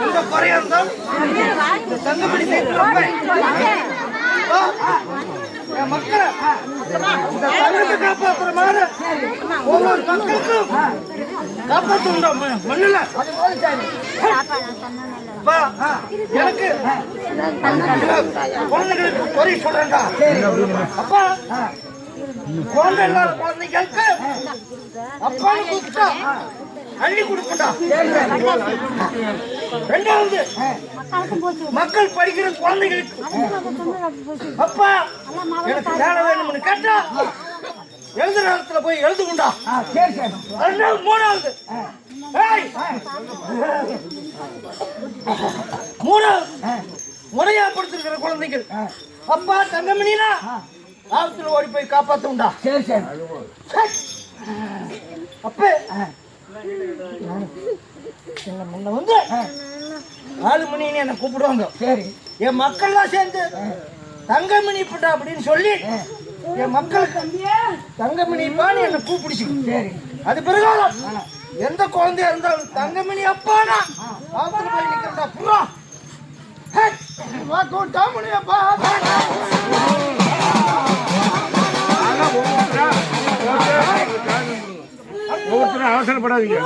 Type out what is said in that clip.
இந்த குறையா இருந்தால் இந்த தங்கமணி என் மக்களை இந்த தங்கத்தை காப்பாற்றுற மாதிரி ஒவ்வொரு மக்களுக்கும் காப்பாற்ற மண்ணில் எனக்கு குழந்தைகளுக்கு குறை சொல்றேன்டா. அப்பா குழந்தை இல்லாத குழந்தைகளுக்கு அப்பான்னு கூப்பிட்டா அள்ளி கொடுக்கட்டா. ரெண்டாவது மக்கள் படிக்கிற குழந்தைகளுக்கு அப்பா எனக்கு வேலை வேணும்னு கேட்டா எழுதுற நேரத்துல போய் எழுதுகுண்டா. மூணாவது முறையா படுத்திருக்கிற குழந்தைகள் அப்பா தங்கமணினா ஆபத்துல ஓடி போய் காப்பாத்துண்டா. அப்ப முன்ன வந்து 4 மணின்னு என்ன கூப்பிடுவாங்க. சரி, என் மக்கள்லாம் சேர்ந்து தங்கமணி பட்டா அப்படின்னு சொல்லி என் மக்களுக்கு தங்கமணி பான்னு என்ன கூப்பிடுச்சு. சரி, அது பிறகாலம் எந்த குழந்தையா இருந்தாலும் தங்கமணி அப்பானா ஆபத்துல போய் நிக்கிறா. புறா கூட்டாமணி அப்பா அவசரப்படாதீங்க.